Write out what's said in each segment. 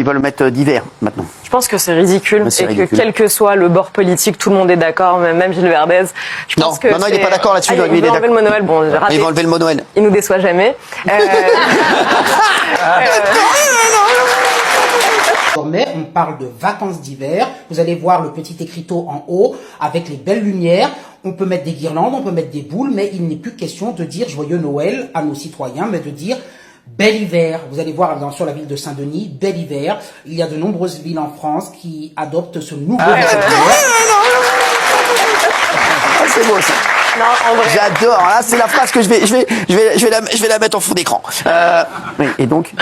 Ils veulent mettre d'hiver maintenant. Je pense que c'est ridicule et que quel que soit le bord politique, tout le monde est d'accord, même Gilles Verdez. Je pense que non, il n'est pas d'accord là-dessus. Ah, il veut enlever le mot Noël. Bon, ils vont enlever le mot Noël. Il nous déçoit jamais. Désormais, on parle de vacances d'hiver. Vous allez voir le petit écriteau en haut avec les belles lumières. On peut mettre des guirlandes, on peut mettre des boules, mais il n'est plus question de dire joyeux Noël à nos citoyens, mais de dire bel hiver. Vous allez voir sur la ville de Saint-Denis, bel hiver. Il y a de nombreuses villes en France qui adoptent ce nouveau vocabulaire. C'est beau ça. Non, en vrai. J'adore. Là, c'est la phrase que je vais la mettre en fond d'écran. Et donc,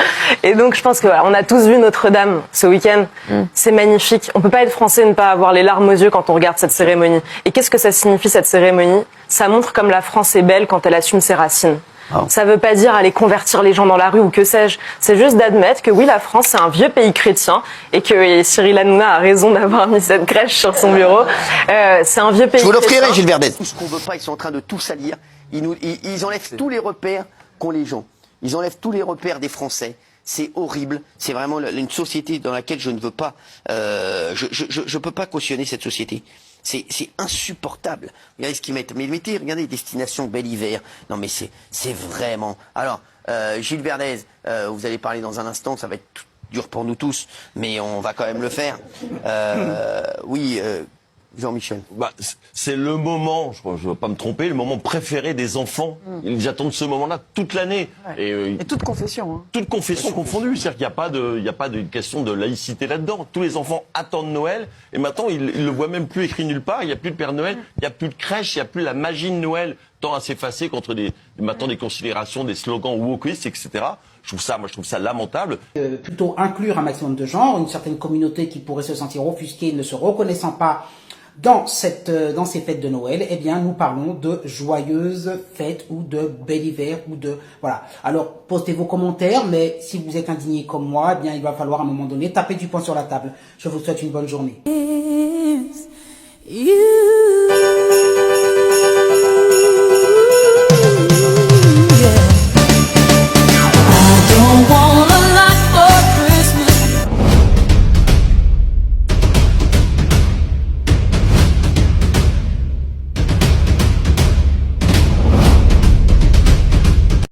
je pense que voilà, on a tous vu Notre-Dame ce week-end. C'est magnifique. On peut pas être français et ne pas avoir les larmes aux yeux quand on regarde cette cérémonie. Et qu'est-ce que ça signifie cette cérémonie? Ça montre comme la France est belle quand elle assume ses racines. Oh. Ça veut pas dire aller convertir les gens dans la rue ou que sais-je. C'est juste d'admettre que oui, la France, c'est un vieux pays chrétien et que Cyril Hanouna a raison d'avoir mis cette crèche sur son bureau. C'est un vieux pays chrétien. Je vous l'offrirai, Gilles Verdez. Tout ce qu'on veut pas, ils sont en train de tout salir. Ils enlèvent tous les repères qu'ont les gens. Ils enlèvent tous les repères des Français. C'est horrible. C'est vraiment une société dans laquelle je ne veux pas. Je peux pas cautionner cette société. C'est insupportable. Regardez ce qu'ils mettent. Mais mettez, regardez, destination bel hiver. Non mais c'est vraiment. Alors, Gilles Verdez, vous allez parler dans un instant, ça va être dur pour nous tous, mais on va quand même le faire. Oui, Jean-Michel. Bah, c'est le moment, je ne vais pas me tromper, le moment préféré des enfants. Ils attendent ce moment-là toute l'année. Ouais. Et toute confession. Hein. Toute confession confondue. C'est-à-dire qu'il n'y a pas de question de laïcité là-dedans. Tous les enfants attendent Noël et maintenant ils ne le voient même plus écrit nulle part. Il n'y a plus de Père Noël, il n'y a plus de crèche, il n'y a plus la magie de Noël tant à s'effacer contre maintenant des considérations, des slogans wokistes, etc. Je trouve ça lamentable. Plutôt inclure un maximum de genres, une certaine communauté qui pourrait se sentir offusquée, ne se reconnaissant pas dans ces fêtes de Noël, eh bien, nous parlons de joyeuses fêtes ou de bel hiver ou de, voilà. Alors, postez vos commentaires, mais si vous êtes indigné comme moi, eh bien, il va falloir à un moment donné taper du poing sur la table. Je vous souhaite une bonne journée.